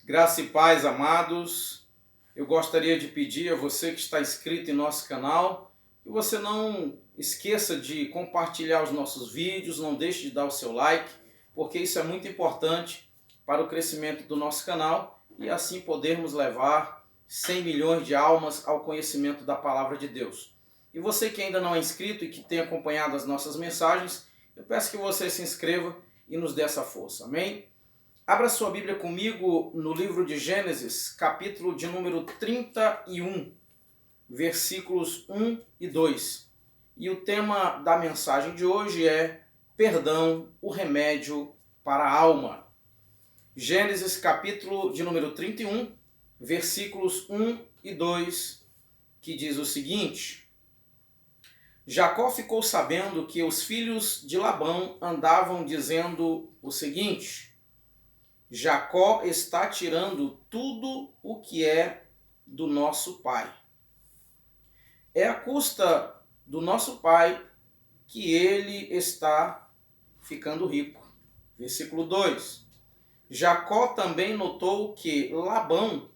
Graça e paz, amados. Eu gostaria de pedir a você que está inscrito em nosso canal que você não esqueça de compartilhar os nossos vídeos, não deixe de dar o seu like, porque isso é muito importante para o crescimento do nosso canal e assim podermos levar 100 milhões de almas ao conhecimento da palavra de Deus. E você que ainda não é inscrito e que tem acompanhado as nossas mensagens, eu peço que você se inscreva e nos dê essa força. Amém? Abra sua Bíblia comigo no livro de Gênesis, capítulo de número 31, versículos 1 e 2. E o tema da mensagem de hoje é Perdão, o remédio para a alma. Gênesis, capítulo de número 31, versículos 1 e 2, que diz o seguinte: Jacó ficou sabendo que os filhos de Labão andavam dizendo o seguinte: Jacó está tirando tudo o que é do nosso pai. É à custa do nosso pai que ele está ficando rico. Versículo 2. Jacó também notou que Labão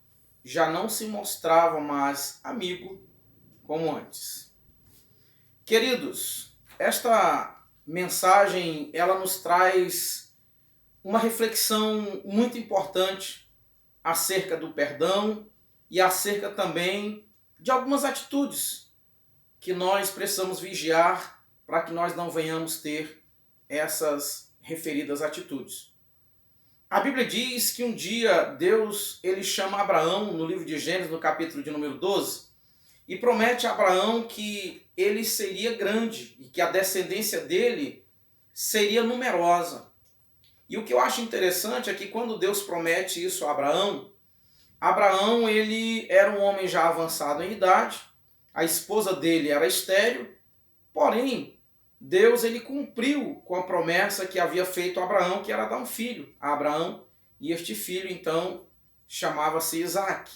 já não se mostrava mais amigo como antes. Queridos, esta mensagem ela nos traz uma reflexão muito importante acerca do perdão e acerca também de algumas atitudes que nós precisamos vigiar para que nós não venhamos ter essas referidas atitudes. A Bíblia diz que um dia Deus ele chama Abraão no livro de Gênesis, no capítulo de número 12, e promete a Abraão que ele seria grande e que a descendência dele seria numerosa. E o que eu acho interessante é que quando Deus promete isso a Abraão, Abraão ele era um homem já avançado em idade, a esposa dele era estéril, porém Deus ele cumpriu com a promessa que havia feito a Abraão, que era dar um filho a Abraão, e este filho então chamava-se Isaac.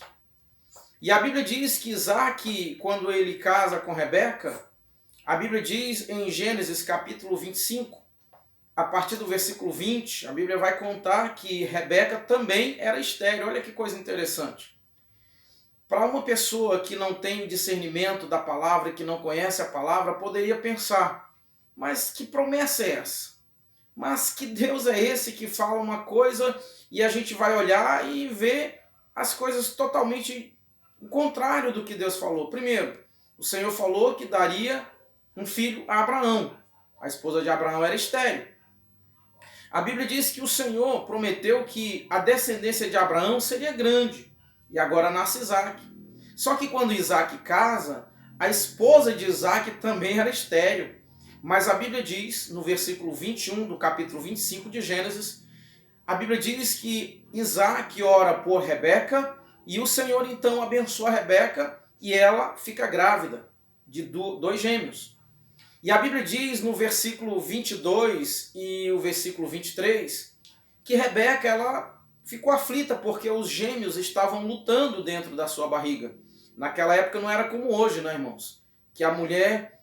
E a Bíblia diz que Isaac, quando ele casa com Rebeca, a Bíblia diz em Gênesis capítulo 25, a partir do versículo 20, a Bíblia vai contar que Rebeca também era estéril. Olha que coisa interessante. Para uma pessoa que não tem discernimento da palavra, que não conhece a palavra, poderia pensar, mas que promessa é essa? Mas que Deus é esse que fala uma coisa e a gente vai olhar e ver as coisas totalmente o contrário do que Deus falou? Primeiro, o Senhor falou que daria um filho a Abraão. A esposa de Abraão era estéril. A Bíblia diz que o Senhor prometeu que a descendência de Abraão seria grande. E agora nasce Isaac. Só que quando Isaac casa, a esposa de Isaac também era estéril. Mas a Bíblia diz, no versículo 21 do capítulo 25 de Gênesis, a Bíblia diz que Isaac ora por Rebeca e o Senhor então abençoa Rebeca e ela fica grávida de dois gêmeos. E a Bíblia diz no versículo 22 e o versículo 23 que Rebeca ela ficou aflita porque os gêmeos estavam lutando dentro da sua barriga. Naquela época não era como hoje, né, irmãos? Que a mulher,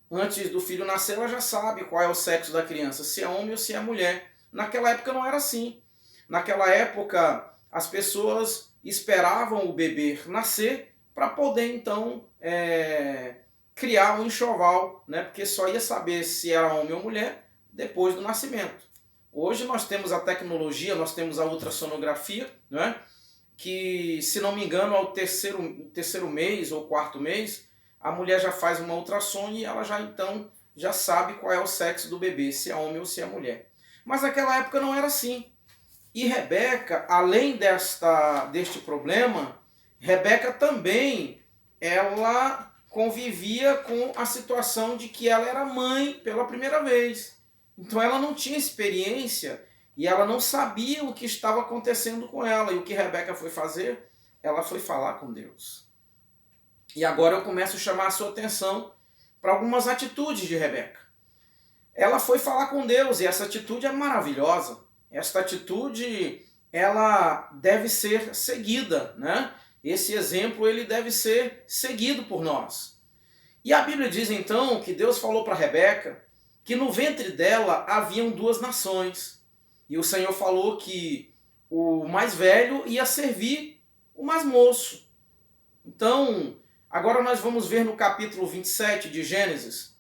antes do filho nascer, ela já sabe qual é o sexo da criança, se é homem ou se é mulher. Naquela época não era assim. Naquela época as pessoas esperavam o bebê nascer para poder então criar um enxoval, né? Porque só ia saber se era homem ou mulher depois do nascimento. Hoje nós temos a tecnologia, nós temos a ultrassonografia, né? Que, se não me engano, ao terceiro mês ou quarto mês, a mulher já faz uma ultrassom e ela já então já sabe qual é o sexo do bebê, se é homem ou se é mulher. Mas naquela época não era assim. E Rebeca, além deste problema, Rebeca também ela convivia com a situação de que ela era mãe pela primeira vez. Então ela não tinha experiência e ela não sabia o que estava acontecendo com ela. E o que Rebeca foi fazer? Ela foi falar com Deus. E agora eu começo a chamar a sua atenção para algumas atitudes de Rebeca. Ela foi falar com Deus e essa atitude é maravilhosa. Esta atitude ela deve ser seguida, né? Esse exemplo ele deve ser seguido por nós. E a Bíblia diz então que Deus falou para Rebeca que no ventre dela haviam duas nações. E o Senhor falou que o mais velho ia servir o mais moço. Então, agora nós vamos ver no capítulo 27 de Gênesis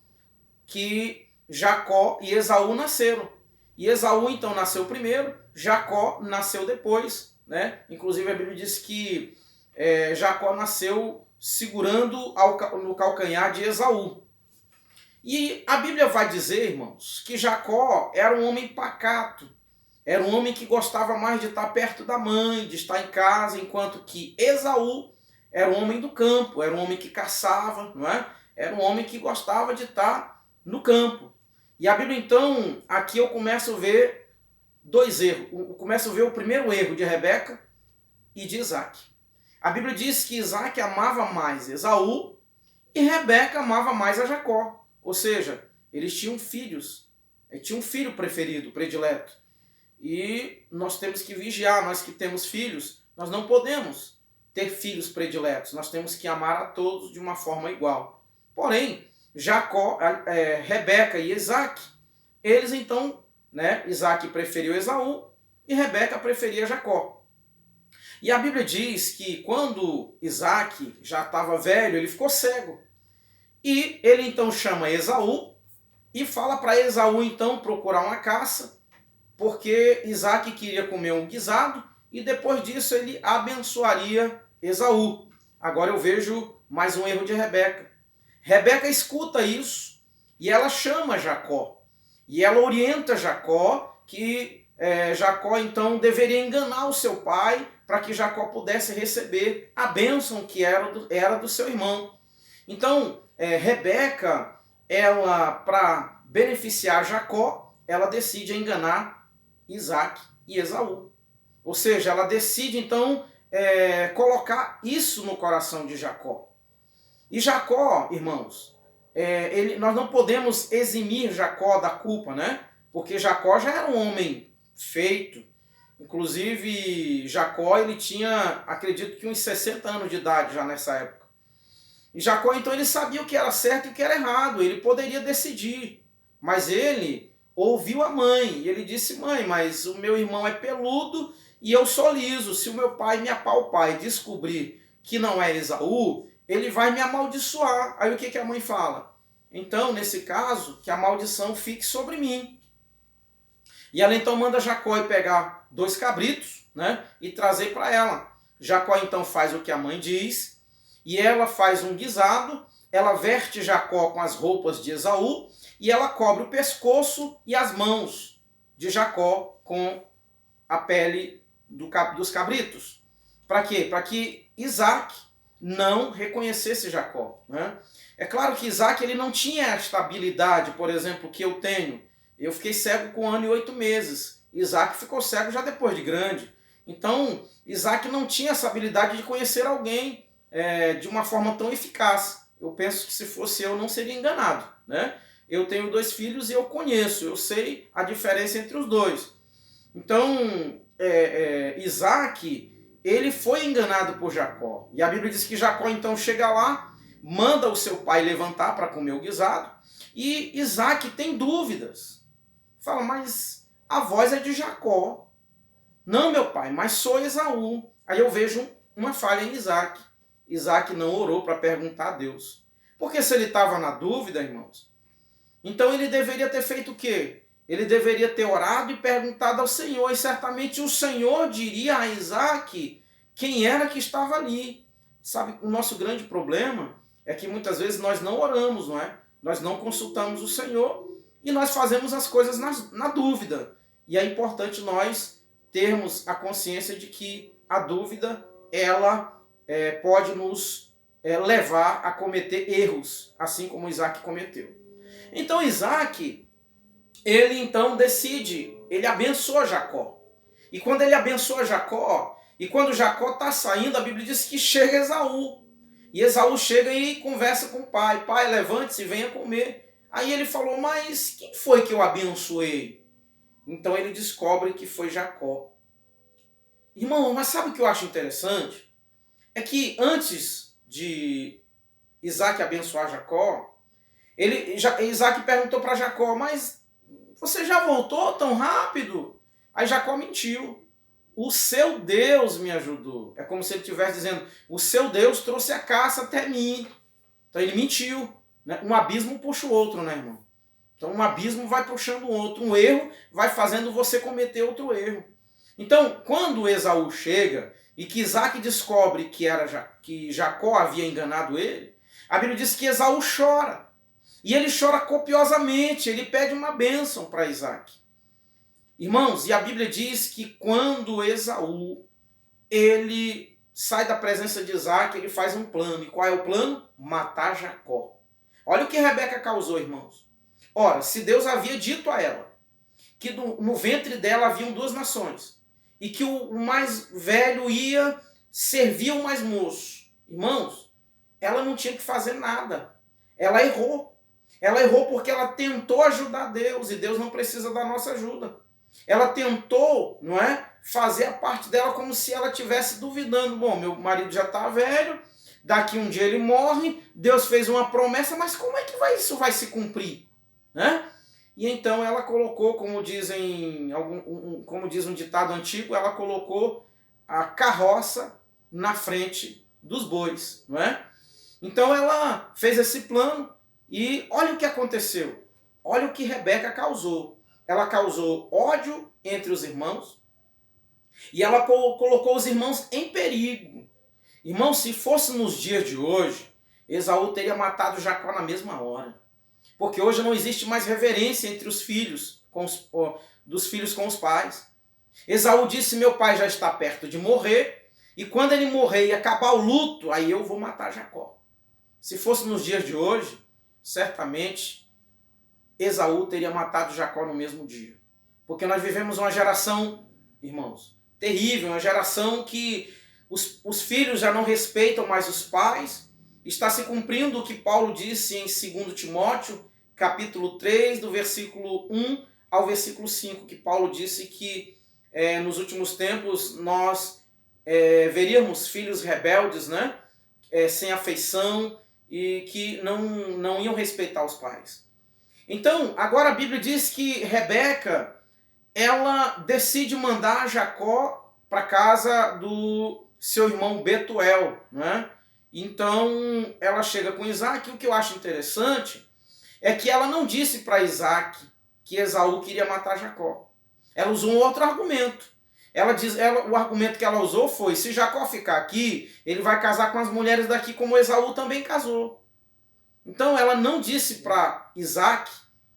que Jacó e Esaú nasceram. E Esaú então nasceu primeiro, Jacó nasceu depois, né? Inclusive a Bíblia diz que Jacó nasceu segurando no calcanhar de Esaú. E a Bíblia vai dizer, irmãos, que Jacó era um homem pacato, era um homem que gostava mais de estar perto da mãe, de estar em casa, enquanto que Esaú era um homem do campo, era um homem que caçava, não é? Era um homem que gostava de estar no campo. E a Bíblia, então, aqui eu começo a ver dois erros. Eu começo a ver o primeiro erro de Rebeca e de Isaac. A Bíblia diz que Isaac amava mais Esaú e Rebeca amava mais a Jacó. Ou seja, eles tinham filhos. Ele tinha um filho preferido, predileto. E nós temos que vigiar, nós que temos filhos, nós não podemos ter filhos prediletos. Nós temos que amar a todos de uma forma igual. Porém, Rebeca e Isaac, eles então, né, Isaac preferiu Esaú e Rebeca preferia Jacó. E a Bíblia diz que quando Isaac já estava velho, ele ficou cego. E ele então chama Esaú e fala para Esaú então procurar uma caça, porque Isaac queria comer um guisado e depois disso ele abençoaria Esaú. Agora eu vejo mais um erro de Rebeca. Rebeca escuta isso e ela chama Jacó. E ela orienta Jacó que Jacó então deveria enganar o seu pai para que Jacó pudesse receber a bênção que era do seu irmão. Então, Rebeca, ela, para beneficiar Jacó, ela decide enganar Isaac e Esaú. Ou seja, ela decide então colocar isso no coração de Jacó. E Jacó, irmãos, nós não podemos eximir Jacó da culpa, né? Porque Jacó já era um homem feito. Inclusive, Jacó ele tinha, acredito que uns 60 anos de idade já nessa época. E Jacó, então, ele sabia o que era certo e o que era errado. Ele poderia decidir. Mas ele ouviu a mãe. E ele disse, mãe, mas o meu irmão é peludo e eu sou liso. Se o meu pai me apalpar e descobrir que não é Esaú, ele vai me amaldiçoar. Aí o que a mãe fala? Então, nesse caso, que a maldição fique sobre mim. E ela então manda Jacó ir pegar 2 cabritos, né, e trazer para ela. Jacó então faz o que a mãe diz. E ela faz um guisado, ela veste Jacó com as roupas de Esaú e ela cobre o pescoço e as mãos de Jacó com a pele dos cabritos. Para quê? Para que Isaac não reconhecesse Jacó. Né? É claro que Isaac ele não tinha esta habilidade, por exemplo, que eu tenho. Eu fiquei cego com 1 ano e 8 meses. Isaac ficou cego já depois de grande. Então, Isaac não tinha essa habilidade de conhecer alguém de uma forma tão eficaz. Eu penso que se fosse eu não seria enganado, né? Eu tenho 2 filhos e eu conheço, eu sei a diferença entre os dois. Então, Isaac, ele foi enganado por Jacó. E a Bíblia diz que Jacó então chega lá, manda o seu pai levantar para comer o guisado, e Isaac tem dúvidas. Fala, mas a voz é de Jacó. Não, meu pai, mas sou Esaú. Aí eu vejo uma falha em Isaac. Isaac não orou para perguntar a Deus. Porque se ele estava na dúvida, irmãos, então ele deveria ter feito o quê? Ele deveria ter orado e perguntado ao Senhor. E certamente o Senhor diria a Isaac quem era que estava ali. Sabe, o nosso grande problema é que muitas vezes nós não oramos, não é? Nós não consultamos o Senhor e nós fazemos as coisas na dúvida. E é importante nós termos a consciência de que a dúvida, ela pode nos levar a cometer erros, assim como Isaac cometeu. Então Isaac, ele então decide, ele abençoa Jacó. E quando ele abençoa Jacó, e quando Jacó está saindo, a Bíblia diz que chega Esaú. E Esaú chega e conversa com o pai. Pai, levante-se e venha comer. Aí ele falou, mas quem foi que eu abençoei? Então ele descobre que foi Jacó. Irmão, mas sabe o que eu acho interessante? É que antes de Isaac abençoar Jacó, Isaac perguntou para Jacó, mas você já voltou tão rápido? Aí Jacó mentiu. o seu Deus me ajudou. É como se ele estivesse dizendo, o seu Deus trouxe a caça até mim. Então ele mentiu. Né? Um abismo puxa o outro, né, irmão? Então um abismo vai puxando o outro. Um erro vai fazendo você cometer outro erro. Então, quando Esaú chega e que Isaac descobre que Jacó havia enganado ele, a Bíblia diz que Esaú chora. E ele chora copiosamente, ele pede uma bênção para Isaac. Irmãos, e a Bíblia diz que quando Esaú, ele sai da presença de Isaac, ele faz um plano. E qual é o plano? Matar Jacó. Olha o que Rebeca causou, irmãos. Ora, se Deus havia dito a ela que no ventre dela haviam duas nações, e que o mais velho ia servir o mais moço. Irmãos, ela não tinha que fazer nada. Ela errou. Ela errou porque ela tentou ajudar Deus, e Deus não precisa da nossa ajuda. Ela tentou, não é, fazer a parte dela como se ela estivesse duvidando. Bom, meu marido já está velho, daqui um dia ele morre, Deus fez uma promessa, mas como é que isso vai se cumprir? Né? E então ela colocou, como diz um ditado antigo, ela colocou a carroça na frente dos bois, não é? Então ela fez esse plano e olha o que aconteceu. Olha o que Rebeca causou. Ela causou ódio entre os irmãos e ela colocou os irmãos em perigo. Irmão, se fosse nos dias de hoje, Esaú teria matado Jacó na mesma hora. Porque hoje não existe mais reverência entre os filhos, dos filhos com os pais. Esaú disse, meu pai já está perto de morrer, e quando ele morrer e acabar o luto, aí eu vou matar Jacó. Se fosse nos dias de hoje, certamente Esaú teria matado Jacó no mesmo dia. Porque nós vivemos uma geração, irmãos, terrível, uma geração que os filhos já não respeitam mais os pais. Está se cumprindo o que Paulo disse em 2 Timóteo, capítulo 3, do versículo 1 ao versículo 5, que Paulo disse que nos últimos tempos nós veríamos filhos rebeldes, né? Sem afeição e que não iam respeitar os pais. Então, agora a Bíblia diz que Rebeca, ela decide mandar Jacó para casa do seu irmão Betuel, né? Então, ela chega com Isaac, e o que eu acho interessante é que ela não disse para Isaac que Esaú queria matar Jacó. Ela usou um outro argumento. O argumento que ela usou foi, se Jacó ficar aqui, ele vai casar com as mulheres daqui como Esaú também casou. Então, ela não disse para Isaac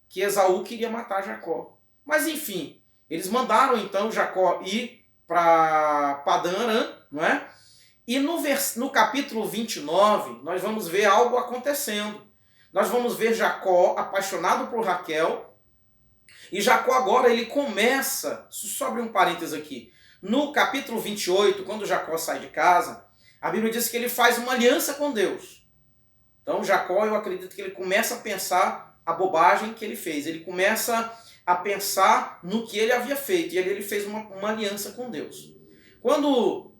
que Esaú queria matar Jacó. Mas, enfim, eles mandaram então Jacó ir para Padã Arã, não é? E no capítulo 29, nós vamos ver algo acontecendo. Nós vamos ver Jacó apaixonado por Raquel. E Jacó agora, ele começa, só abrir um parênteses aqui. No capítulo 28, quando Jacó sai de casa, a Bíblia diz que ele faz uma aliança com Deus. Então Jacó, eu acredito que ele começa a pensar a bobagem que ele fez. Ele começa a pensar no que ele havia feito. E ele fez uma aliança com Deus. Quando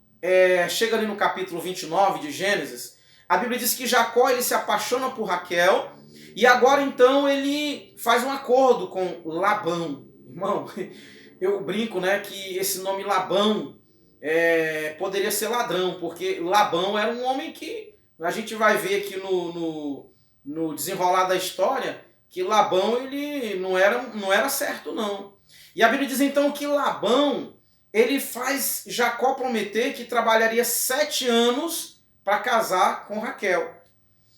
chega ali no capítulo 29 de Gênesis, a Bíblia diz que Jacó ele se apaixona por Raquel e agora então ele faz um acordo com Labão. Irmão, eu brinco, né, que esse nome Labão poderia ser ladrão, porque Labão era um homem que a gente vai ver aqui no desenrolar da história que Labão ele não era certo não. E a Bíblia diz então que Labão ele faz Jacó prometer que trabalharia 7 anos para casar com Raquel.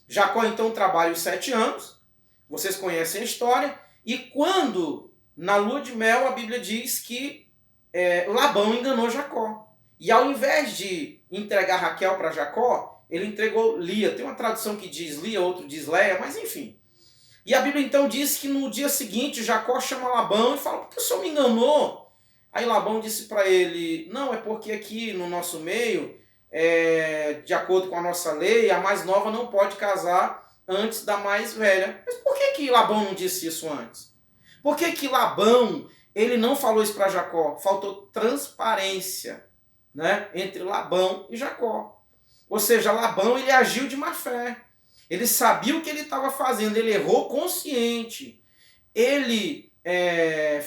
Jacó então trabalha os 7 anos, vocês conhecem a história, e quando, na lua de mel, a Bíblia diz que Labão enganou Jacó. E ao invés de entregar Raquel para Jacó, ele entregou Lia. Tem uma tradução que diz Lia, outro diz Leia, mas enfim. E a Bíblia então diz que no dia seguinte Jacó chama Labão e fala, por que o senhor me enganou? Aí Labão disse para ele, não, é porque aqui no nosso meio, de acordo com a nossa lei, a mais nova não pode casar antes da mais velha. Mas por que Labão não disse isso antes? Por que Labão ele não falou isso para Jacó? Faltou transparência, né, entre Labão e Jacó. Ou seja, Labão ele agiu de má fé. Ele sabia o que ele estava fazendo, ele errou consciente. Ele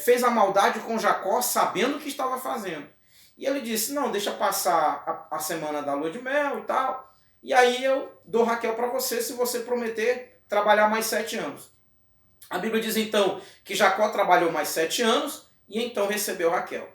fez a maldade com Jacó sabendo o que estava fazendo. E ele disse, não, deixa passar a semana da lua de mel e tal, e aí eu dou Raquel para você se você prometer trabalhar mais 7 anos. A Bíblia diz então que Jacó trabalhou mais 7 anos e então recebeu Raquel.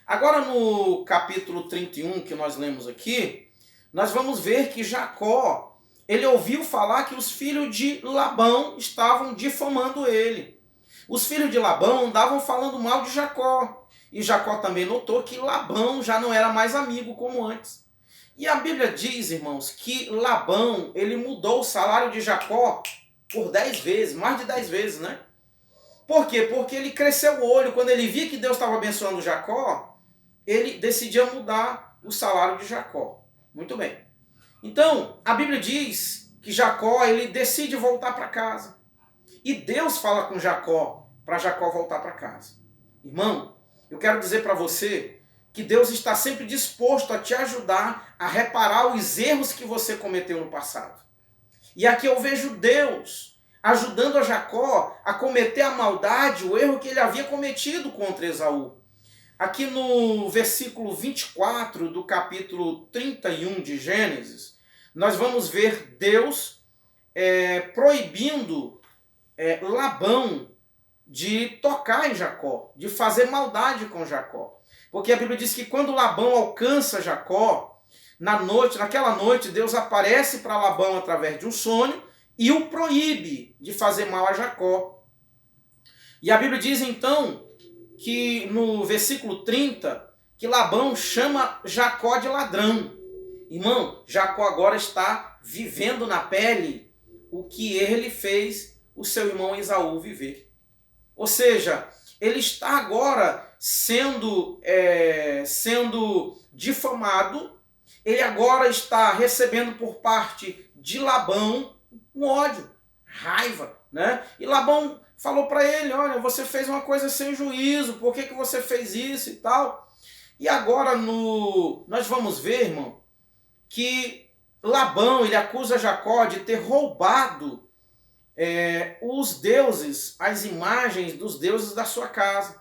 Agora no capítulo 31 que nós lemos aqui, nós vamos ver que Jacó, ele ouviu falar que os filhos de Labão estavam difamando ele. Os filhos de Labão andavam falando mal de Jacó. E Jacó também notou que Labão já não era mais amigo como antes. E a Bíblia diz, irmãos, que Labão, ele mudou o salário de Jacó por 10 vezes, mais de 10 vezes, né? Por quê? Porque ele cresceu o olho. Quando ele via que Deus estava abençoando Jacó, ele decidia mudar o salário de Jacó. Muito bem. Então, a Bíblia diz que Jacó, ele decide voltar para casa. E Deus fala com Jacó, para Jacó voltar para casa. Irmão, eu quero dizer para você que Deus está sempre disposto a te ajudar a reparar os erros que você cometeu no passado. E aqui eu vejo Deus ajudando a Jacó a cometer a maldade, o erro que ele havia cometido contra Esaú. Aqui no versículo 24 do capítulo 31 de Gênesis, nós vamos ver Deus proibindo Labão de tocar em Jacó, de fazer maldade com Jacó. Porque a Bíblia diz que quando Labão alcança Jacó, naquela noite, Deus aparece para Labão através de um sonho e o proíbe de fazer mal a Jacó. E a Bíblia diz então que no versículo 30, que Labão chama Jacó de ladrão. Irmão, Jacó agora está vivendo na pele o que ele fez o seu irmão Esaú viver. Ou seja, ele está agora sendo difamado, ele agora está recebendo por parte de Labão um ódio, raiva, né? E Labão falou para ele, olha, você fez uma coisa sem juízo, por que você fez isso e tal? E agora nós vamos ver, irmão, que Labão, ele acusa Jacó de ter roubado os deuses, as imagens dos deuses da sua casa.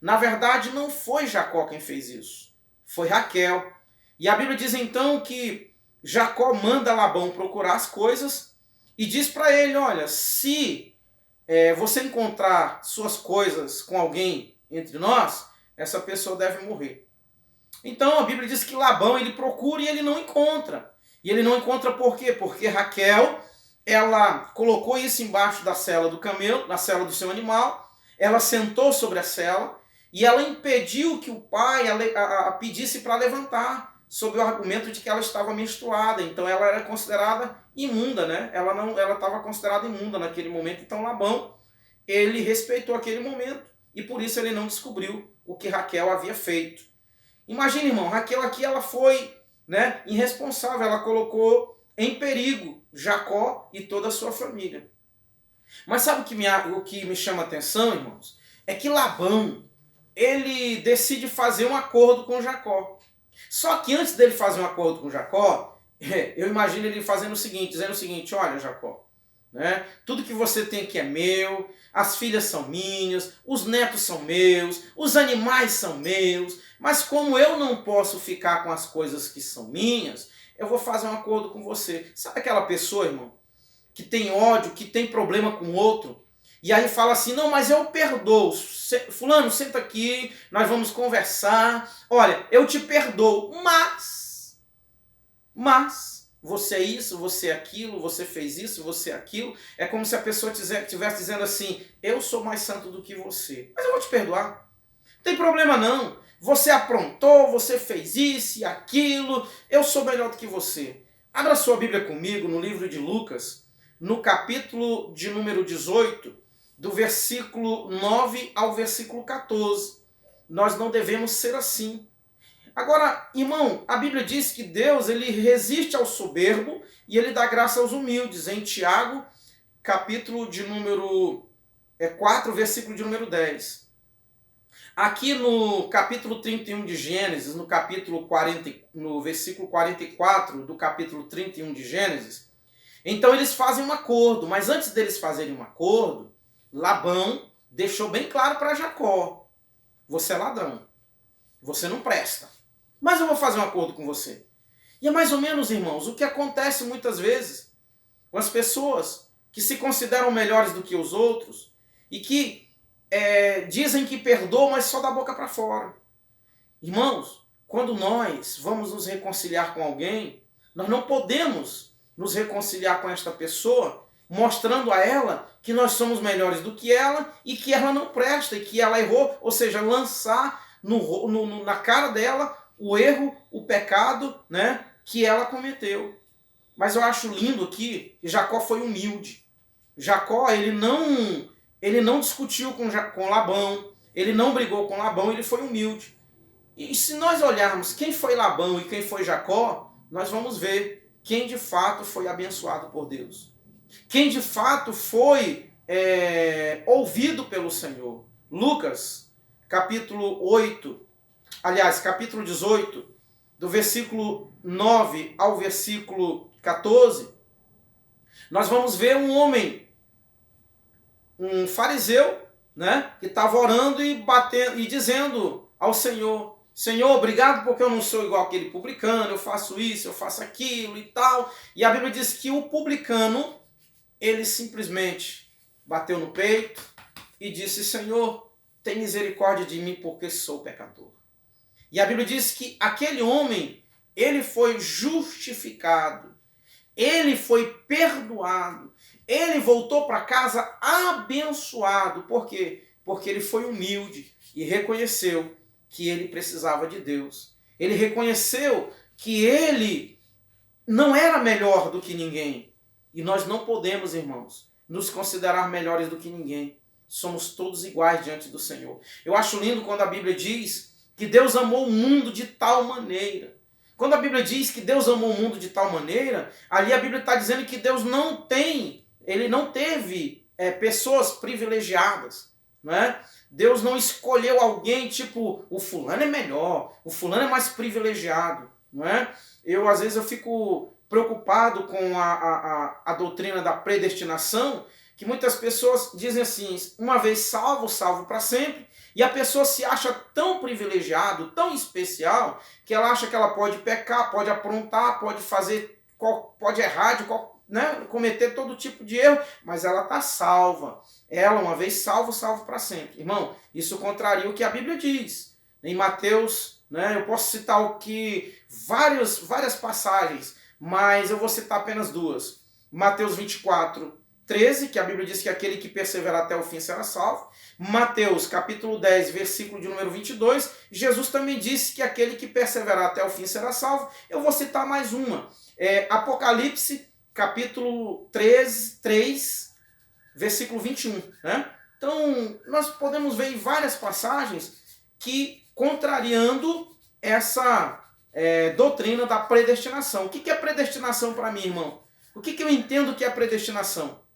Na verdade, não foi Jacó quem fez isso, foi Raquel. E a Bíblia diz então que Jacó manda Labão procurar as coisas e diz para ele, olha, se você encontrar suas coisas com alguém entre nós, essa pessoa deve morrer. Então a Bíblia diz que Labão ele procura e ele não encontra. E ele não encontra por quê? Porque Raquel, ela colocou isso embaixo da sela do camelo, na sela do seu animal, ela sentou sobre a sela e ela impediu que o pai a pedisse para levantar, sob o argumento de que ela estava menstruada. Então ela era considerada imunda, né? Ela estava considerada imunda naquele momento. Então Labão, ele respeitou aquele momento e por isso ele não descobriu o que Raquel havia feito. Imagina, irmão, Raquel aqui ela foi, né, irresponsável, ela colocou em perigo Jacó e toda a sua família. Mas sabe o que me chama a atenção, irmãos? É que Labão, ele decide fazer um acordo com Jacó. Só que antes dele fazer um acordo com Jacó, eu imagino ele fazendo o seguinte, dizendo o seguinte, olha Jacó, né, tudo que você tem aqui é meu, as filhas são minhas, os netos são meus, os animais são meus, mas como eu não posso ficar com as coisas que são minhas, eu vou fazer um acordo com você. Sabe aquela pessoa, irmão, que tem ódio, que tem problema com o outro, e aí fala assim, não, mas eu perdoo, fulano, senta aqui, nós vamos conversar, olha, eu te perdoo, mas, você é isso, você é aquilo, você fez isso, você é aquilo, é como se a pessoa estivesse dizendo assim, eu sou mais santo do que você, mas eu vou te perdoar, não tem problema não, você aprontou, você fez isso e aquilo, eu sou melhor do que você. Abra sua Bíblia comigo no livro de Lucas, no capítulo de número 18, do versículo 9 ao versículo 14. Nós não devemos ser assim. Agora, irmão, a Bíblia diz que Deus ele resiste ao soberbo e ele dá graça aos humildes. Em Tiago, capítulo de número 4, versículo de número 10. Aqui no capítulo 31 de Gênesis, no versículo 44 do capítulo 31 de Gênesis, então eles fazem um acordo, mas antes deles fazerem um acordo, Labão deixou bem claro para Jacó, você é ladrão, você não presta. mas eu vou fazer um acordo com você. E é mais ou menos, irmãos, o que acontece muitas vezes com as pessoas que se consideram melhores do que os outros e que dizem que perdoam, mas só da boca para fora. Irmãos, quando nós vamos nos reconciliar com alguém, nós não podemos nos reconciliar com esta pessoa mostrando a ela que nós somos melhores do que ela e que ela não presta e que ela errou, ou seja, lançar na cara dela o erro, o pecado, né, que ela cometeu. Mas eu acho lindo aqui que Jacó foi humilde. Jacó, ele não discutiu com Labão, ele não brigou com Labão, ele foi humilde. E se nós olharmos quem foi Labão e quem foi Jacó, nós vamos ver quem de fato foi abençoado por Deus. Quem de fato foi ouvido pelo Senhor. Lucas, capítulo 18, do versículo 9 ao versículo 14, nós vamos ver um homem, um fariseu, né, que estava orando e batendo e dizendo ao Senhor: Senhor, obrigado porque eu não sou igual aquele publicano, eu faço isso, eu faço aquilo e tal. E a Bíblia diz que o publicano, ele simplesmente bateu no peito e disse: Senhor, tem misericórdia de mim porque sou pecador. E a Bíblia diz que aquele homem, ele foi justificado, ele foi perdoado, ele voltou para casa abençoado. Por quê? Porque ele foi humilde e reconheceu que ele precisava de Deus. Ele reconheceu que ele não era melhor do que ninguém. E nós não podemos, irmãos, nos considerar melhores do que ninguém. Somos todos iguais diante do Senhor. Eu acho lindo quando a Bíblia diz que Deus amou o mundo de tal maneira. Quando a Bíblia diz que Deus amou o mundo de tal maneira, ali a Bíblia está dizendo que Deus ele não teve pessoas privilegiadas, não é? Deus não escolheu alguém tipo, o fulano é melhor, o fulano é mais privilegiado, não é? Às vezes eu fico preocupado com a doutrina da predestinação, que muitas pessoas dizem assim: uma vez salvo, salvo para sempre. E a pessoa se acha tão privilegiado, tão especial, que ela acha que ela pode pecar, pode aprontar, pode fazer, pode errar, né, cometer todo tipo de erro, mas ela está salva. Ela, uma vez salvo, salvo para sempre. Irmão, isso contraria o que a Bíblia diz. Em Mateus, né, eu posso citar várias passagens, mas eu vou citar apenas duas. Mateus 24, 13, que a Bíblia diz que aquele que perseverar até o fim será salvo. Mateus capítulo 10, versículo de número 22, Jesus também disse que aquele que perseverar até o fim será salvo. Eu vou citar mais uma. Apocalipse capítulo 3, versículo 21. Né? Então, nós podemos ver em várias passagens que contrariando essa doutrina da predestinação. O que é predestinação para mim, irmão? O que eu entendo que é predestinação?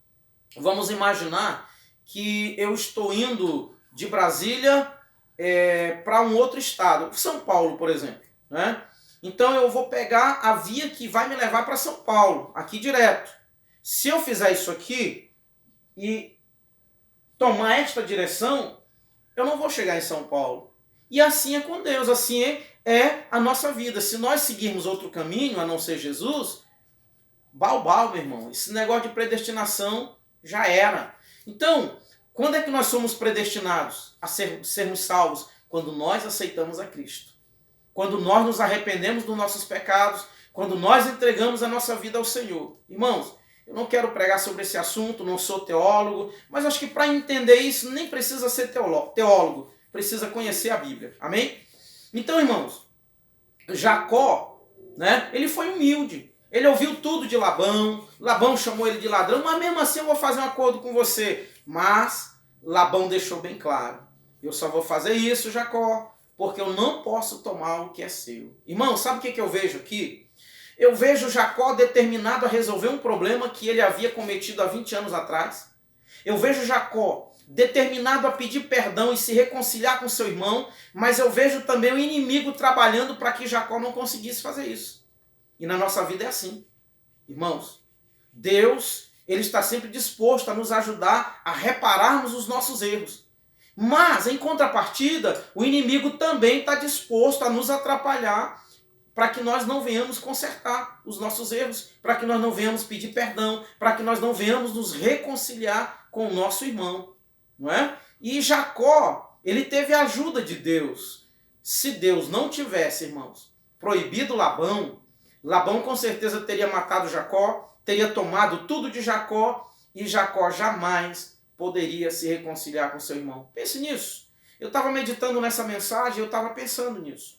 Vamos imaginar que eu estou indo de Brasília para um outro estado, São Paulo, por exemplo. Né? Então eu vou pegar a via que vai me levar para São Paulo, aqui direto. Se eu fizer isso aqui e tomar esta direção, eu não vou chegar em São Paulo. E assim é com Deus, assim é a nossa vida. Se nós seguirmos outro caminho, a não ser Jesus, balbal, meu irmão. Esse negócio de predestinação já era. Então, quando é que nós somos predestinados a sermos salvos? Quando nós aceitamos a Cristo. Quando nós nos arrependemos dos nossos pecados. Quando nós entregamos a nossa vida ao Senhor. Irmãos, eu não quero pregar sobre esse assunto, não sou teólogo, mas acho que para entender isso nem precisa ser teólogo. Precisa conhecer a Bíblia. Amém? Então, irmãos, Jacó, né, ele foi humilde. Ele ouviu tudo de Labão. Labão chamou ele de ladrão, mas mesmo assim eu vou fazer um acordo com você. Mas Labão deixou bem claro: eu só vou fazer isso, Jacó, porque eu não posso tomar o que é seu. Irmão, sabe o que eu vejo aqui? Eu vejo Jacó determinado a resolver um problema que ele havia cometido há 20 anos atrás. Eu vejo Jacó determinado a pedir perdão e se reconciliar com seu irmão, mas eu vejo também o inimigo trabalhando para que Jacó não conseguisse fazer isso. E na nossa vida é assim. Irmãos, Deus, ele está sempre disposto a nos ajudar a repararmos os nossos erros. Mas, em contrapartida, o inimigo também está disposto a nos atrapalhar para que nós não venhamos consertar os nossos erros, para que nós não venhamos pedir perdão, para que nós não venhamos nos reconciliar com o nosso irmão, não é? E Jacó, ele teve a ajuda de Deus. Se Deus não tivesse, irmãos, proibido Labão, Labão com certeza teria matado Jacó, teria tomado tudo de Jacó, e Jacó jamais poderia se reconciliar com seu irmão. Pense nisso. Eu estava meditando nessa mensagem, eu estava pensando nisso.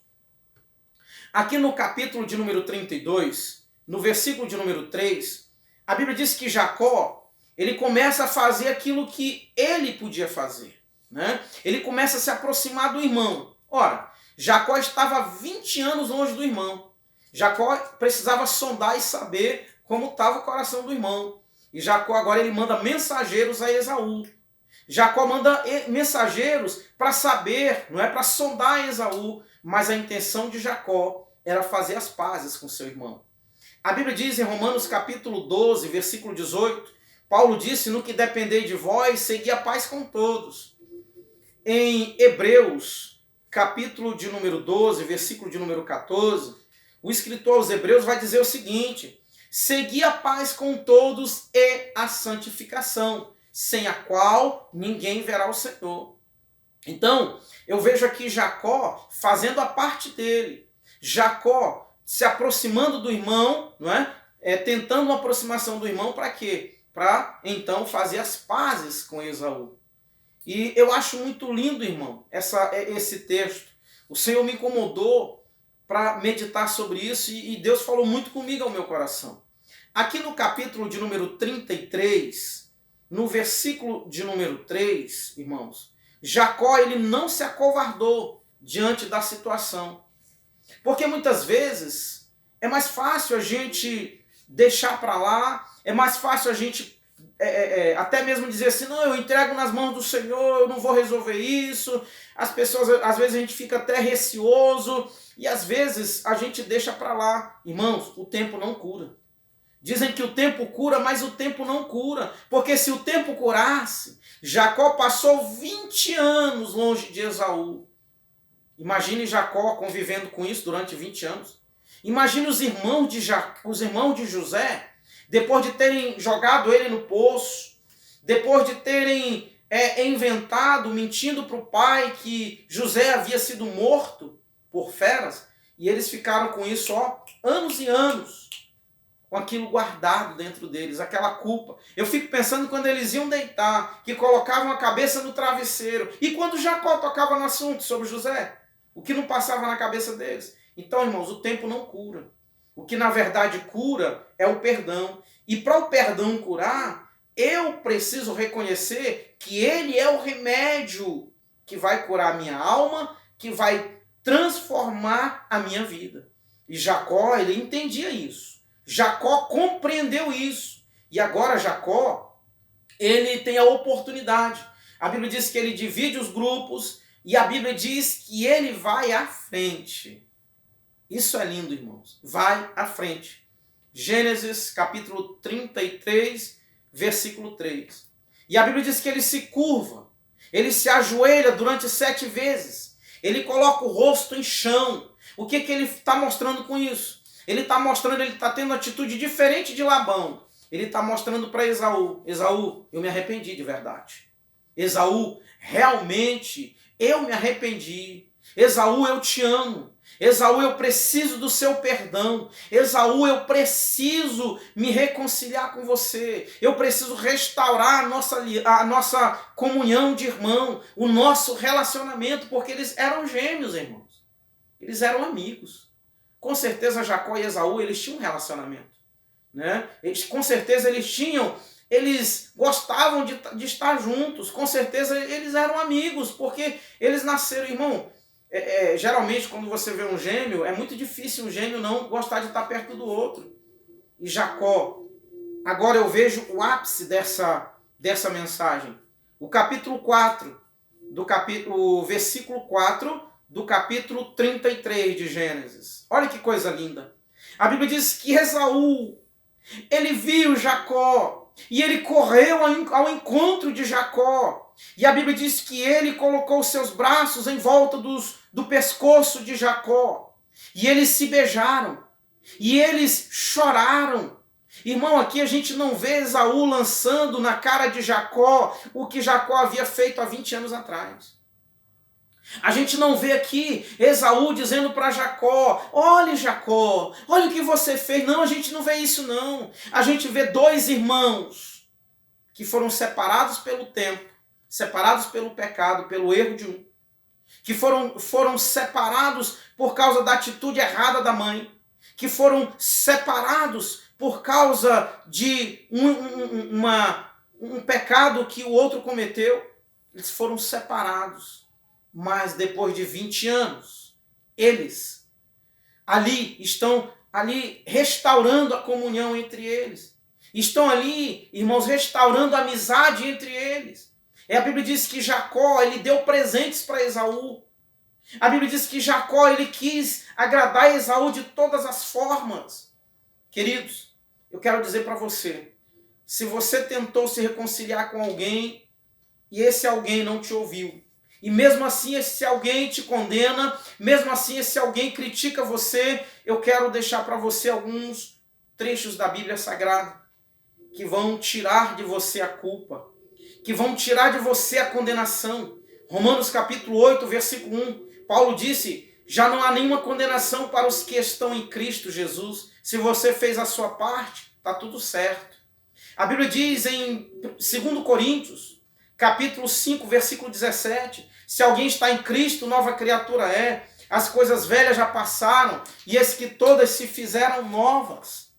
Aqui no capítulo de número 32, no versículo de número 3, a Bíblia diz que Jacó, ele começa a fazer aquilo que ele podia fazer, né? Ele começa a se aproximar do irmão. Ora, Jacó estava 20 anos longe do irmão. Jacó precisava sondar e saber como estava o coração do irmão. E Jacó agora ele manda mensageiros a Esaú. Jacó manda mensageiros para saber, não é para sondar Esaú, mas a intenção de Jacó era fazer as pazes com seu irmão. A Bíblia diz em Romanos capítulo 12, versículo 18, Paulo disse, no que depender de vós, segui a paz com todos. Em Hebreus, capítulo de número 12, versículo de número 14, o escritor aos Hebreus vai dizer o seguinte, segui a paz com todos e a santificação, sem a qual ninguém verá o Senhor. Então, eu vejo aqui Jacó fazendo a parte dele. Jacó se aproximando do irmão, não é? Tentando uma aproximação do irmão para quê? Para então fazer as pazes com Esaú. E eu acho muito lindo, irmão, esse texto. O Senhor me incomodou para meditar sobre isso e Deus falou muito comigo ao meu coração. Aqui no capítulo de número 33, no versículo de número 3, irmãos, Jacó ele não se acovardou diante da situação. Porque muitas vezes é mais fácil a gente deixar para lá, é mais fácil a gente até mesmo dizer assim, não, eu entrego nas mãos do Senhor, eu não vou resolver isso. As pessoas, às vezes a gente fica até receoso e às vezes a gente deixa para lá. Irmãos, o tempo não cura. Dizem que o tempo cura, mas o tempo não cura. Porque se o tempo curasse, Jacó passou 20 anos longe de Esaú. Imagine Jacó convivendo com isso durante 20 anos. Imagine os irmãos de José, depois de terem jogado ele no poço, depois de terem inventado, mentindo para o pai que José havia sido morto por feras, e eles ficaram com isso anos e anos, com aquilo guardado dentro deles, aquela culpa. Eu fico pensando quando eles iam deitar, que colocavam a cabeça no travesseiro, e quando Jacó tocava no assunto sobre José, o que não passava na cabeça deles. Então, irmãos, o tempo não cura. O que na verdade cura é o perdão. E para o perdão curar, eu preciso reconhecer que ele é o remédio que vai curar a minha alma, que vai transformar a minha vida. E Jacó, ele entendia isso. Jacó compreendeu isso. E agora Jacó, ele tem a oportunidade. A Bíblia diz que ele divide os grupos e a Bíblia diz que ele vai à frente. Isso é lindo, irmãos. Vai à frente. Gênesis capítulo 33, versículo 3. E a Bíblia diz que ele se curva. Ele se ajoelha durante 7 vezes. Ele coloca o rosto em chão. O que ele está mostrando com isso? Ele está mostrando, ele está tendo uma atitude diferente de Labão. Ele está mostrando para Esaú. Esaú, eu me arrependi de verdade. Esaú, realmente, eu me arrependi. Esaú, eu te amo. Esaú, eu preciso do seu perdão. Esaú, eu preciso me reconciliar com você. Eu preciso restaurar a nossa comunhão de irmão, o nosso relacionamento, porque eles eram gêmeos, irmãos. Eles eram amigos. Com certeza Jacó e Esaú, eles tinham um relacionamento, né? Com certeza eles gostavam de estar juntos. Com certeza eles eram amigos, porque eles nasceram, irmão. Geralmente quando você vê um gêmeo, é muito difícil um gêmeo não gostar de estar perto do outro. E Jacó, agora eu vejo o ápice dessa mensagem. O capítulo 4, o versículo 4 do capítulo 33 de Gênesis. Olha que coisa linda. A Bíblia diz que Esaú, ele viu Jacó E ele correu ao encontro de Jacó. E a Bíblia diz que ele colocou seus braços em volta do pescoço de Jacó. E eles se beijaram. E eles choraram. Irmão, aqui a gente não vê Esaú lançando na cara de Jacó o que Jacó havia feito há 20 anos atrás. A gente não vê aqui Esaú dizendo para Jacó: olha, Jacó, olha o que você fez. Não, a gente não vê isso não. A gente vê dois irmãos que foram separados pelo tempo, separados pelo pecado, pelo erro de um, que foram separados por causa da atitude errada da mãe, que foram separados por causa de um pecado que o outro cometeu. Eles foram separados. Mas depois de 20 anos, eles estão restaurando a comunhão entre eles. Estão ali, irmãos, restaurando a amizade entre eles. A Bíblia diz que Jacó, ele deu presentes para Esaú. A Bíblia diz que Jacó, ele quis agradar Esaú de todas as formas. Queridos, eu quero dizer para você, se você tentou se reconciliar com alguém e esse alguém não te ouviu, e mesmo assim esse alguém te condena, mesmo assim esse alguém critica você, eu quero deixar para você alguns trechos da Bíblia Sagrada que vão tirar de você a culpa, que vão tirar de você a condenação. Romanos capítulo 8, versículo 1, Paulo disse: já não há nenhuma condenação para os que estão em Cristo Jesus. Se você fez a sua parte, está tudo certo. A Bíblia diz em 2 Coríntios, capítulo 5, versículo 17, se alguém está em Cristo, nova criatura é. As coisas velhas já passaram, e eis que todas se fizeram novas.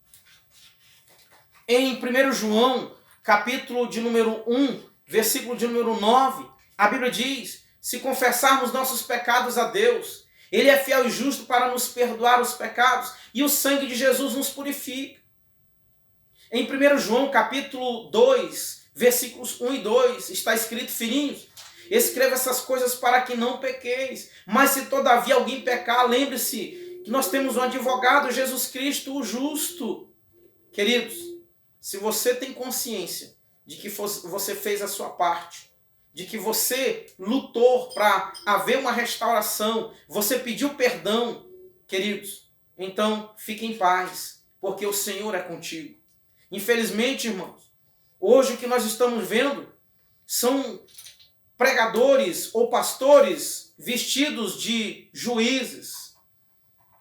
Em 1 João, capítulo de número 1, versículo de número 9, a Bíblia diz: se confessarmos nossos pecados a Deus, Ele é fiel e justo para nos perdoar os pecados, e o sangue de Jesus nos purifica. Em 1 João, capítulo 2, versículos 1 e 2, está escrito: filhinhos, escreva essas coisas para que não pequeis. Mas se todavia alguém pecar, lembre-se que nós temos um advogado, Jesus Cristo, o justo. Queridos, se você tem consciência de que você fez a sua parte, de que você lutou para haver uma restauração, você pediu perdão, queridos, então fique em paz, porque o Senhor é contigo. Infelizmente, irmãos, hoje o que nós estamos vendo são pregadores ou pastores vestidos de juízes,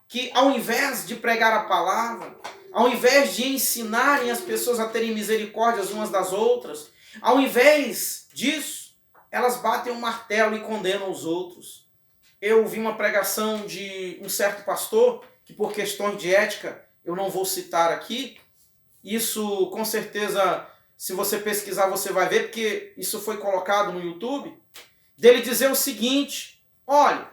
que ao invés de pregar a palavra, ao invés de ensinarem as pessoas a terem misericórdia umas das outras, ao invés disso, elas batem um martelo e condenam os outros. Eu ouvi uma pregação de um certo pastor, que por questões de ética eu não vou citar aqui. Isso com certeza, se você pesquisar, você vai ver, porque isso foi colocado no YouTube, dele dizer o seguinte: olha,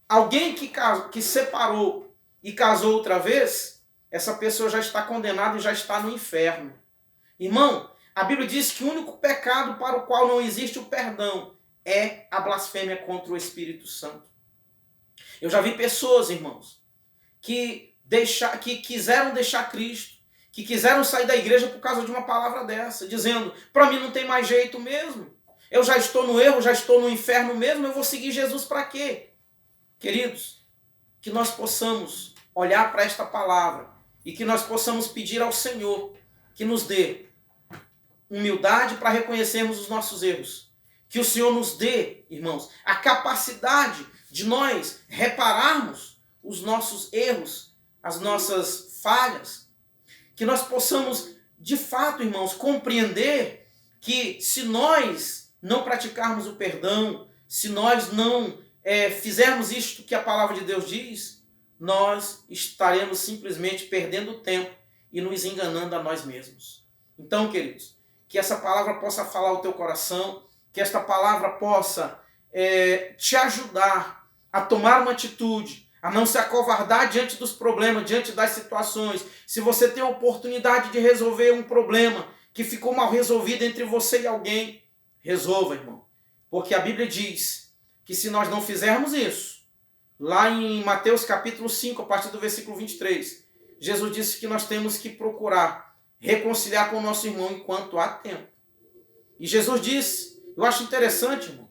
alguém que separou e casou outra vez, essa pessoa já está condenada e já está no inferno. Irmão, a Bíblia diz que o único pecado para o qual não existe o perdão é a blasfêmia contra o Espírito Santo. Eu já vi pessoas, irmãos, que quiseram deixar Cristo, que quiseram sair da igreja por causa de uma palavra dessa, dizendo: para mim não tem mais jeito mesmo, eu já estou no erro, já estou no inferno mesmo, eu vou seguir Jesus para quê? Queridos, que nós possamos olhar para esta palavra e que nós possamos pedir ao Senhor que nos dê humildade para reconhecermos os nossos erros. Que o Senhor nos dê, irmãos, a capacidade de nós repararmos os nossos erros, as nossas falhas. Que nós possamos, de fato, irmãos, compreender que se nós não praticarmos o perdão, se nós não fizermos isto que a palavra de Deus diz, nós estaremos simplesmente perdendo tempo e nos enganando a nós mesmos. Então, queridos, que essa palavra possa falar ao teu coração, que esta palavra possa te ajudar a tomar uma atitude, a não se acovardar diante dos problemas, diante das situações. Se você tem a oportunidade de resolver um problema que ficou mal resolvido entre você e alguém, resolva, irmão. Porque a Bíblia diz que se nós não fizermos isso, lá em Mateus capítulo 5, a partir do versículo 23, Jesus disse que nós temos que procurar reconciliar com o nosso irmão enquanto há tempo. E Jesus disse, eu acho interessante, irmão,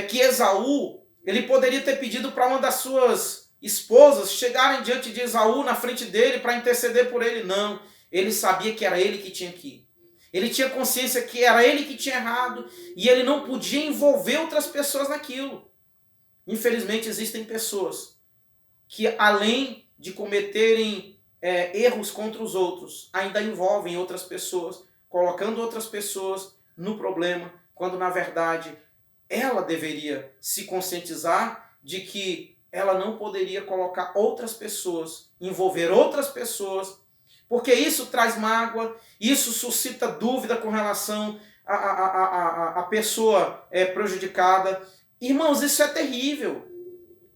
que Esaú, ele poderia ter pedido para uma das suas esposas chegarem diante de Esaú, na frente dele, para interceder por ele. Não, ele sabia que era ele que tinha que ir. Ele tinha consciência que era ele que tinha errado e ele não podia envolver outras pessoas naquilo. Infelizmente, existem pessoas que, além de cometerem erros contra os outros, ainda envolvem outras pessoas, colocando outras pessoas no problema, quando, na verdade, ela deveria se conscientizar de que ela não poderia colocar outras pessoas, envolver outras pessoas, porque isso traz mágoa, isso suscita dúvida com relação à pessoa prejudicada. Irmãos, isso é terrível.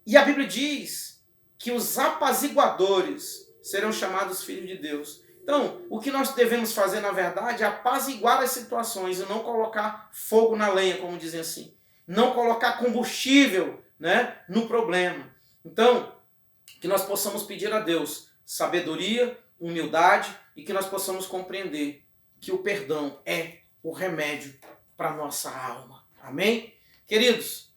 E a Bíblia diz que os apaziguadores serão chamados filhos de Deus. Então, o que nós devemos fazer, na verdade, é apaziguar as situações e não colocar fogo na lenha, como dizem assim. Não colocar combustível, né, no problema. Então, que nós possamos pedir a Deus sabedoria, humildade e que nós possamos compreender que o perdão é o remédio para a nossa alma. Amém? Queridos,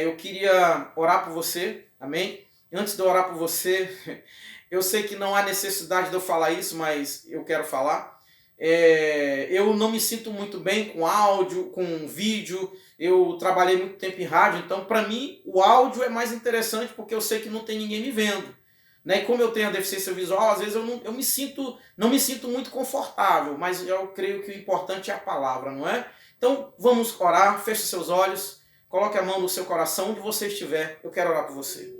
eu queria orar por você, amém? Antes de eu orar por você, eu sei que não há necessidade de eu falar isso, mas eu quero falar. Eu não me sinto muito bem com áudio, com vídeo. Eu trabalhei muito tempo em rádio, então para mim o áudio é mais interessante porque eu sei que não tem ninguém me vendo. Né? E como eu tenho a deficiência visual, às vezes eu não me sinto muito confortável, mas eu creio que o importante é a palavra, não é? Então vamos orar, feche seus olhos, coloque a mão no seu coração, onde você estiver, eu quero orar por você.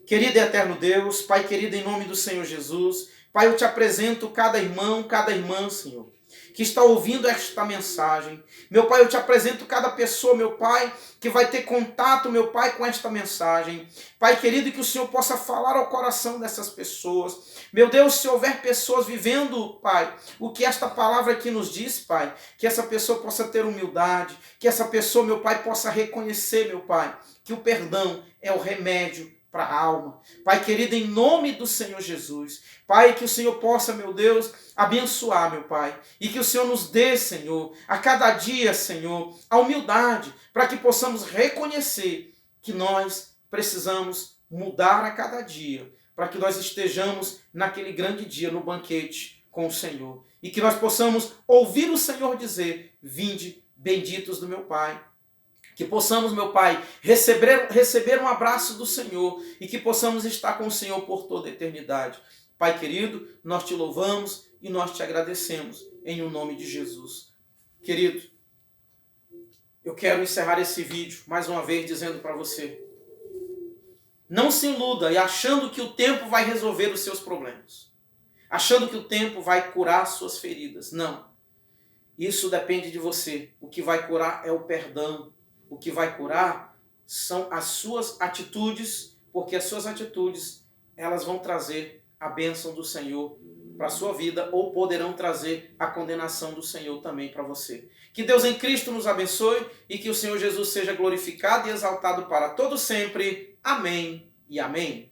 Querido e eterno Deus, Pai querido, em nome do Senhor Jesus, Pai, eu te apresento cada irmão, cada irmã, Senhor, que está ouvindo esta mensagem. Meu Pai, eu te apresento cada pessoa, meu Pai, que vai ter contato, meu Pai, com esta mensagem. Pai querido, que o Senhor possa falar ao coração dessas pessoas. Meu Deus, se houver pessoas vivendo, Pai, o que esta palavra aqui nos diz, Pai, que essa pessoa possa ter humildade, que essa pessoa, meu Pai, possa reconhecer, meu Pai, que o perdão é o remédio para a alma. Pai querido, em nome do Senhor Jesus, Pai, que o Senhor possa, meu Deus, abençoar, meu Pai, e que o Senhor nos dê, Senhor, a cada dia, Senhor, a humildade, para que possamos reconhecer que nós precisamos mudar a cada dia, para que nós estejamos naquele grande dia, no banquete com o Senhor, e que nós possamos ouvir o Senhor dizer, vinde, benditos do meu Pai. Que possamos, meu Pai, receber um abraço do Senhor e que possamos estar com o Senhor por toda a eternidade. Pai querido, nós te louvamos e nós te agradecemos em o nome de Jesus. Querido, eu quero encerrar esse vídeo mais uma vez dizendo para você, não se iluda e achando que o tempo vai resolver os seus problemas, achando que o tempo vai curar suas feridas. Não, isso depende de você. O que vai curar é o perdão. O que vai curar são as suas atitudes, porque as suas atitudes, elas vão trazer a bênção do Senhor para a sua vida ou poderão trazer a condenação do Senhor também para você. Que Deus em Cristo nos abençoe e que o Senhor Jesus seja glorificado e exaltado para todo sempre. Amém e amém.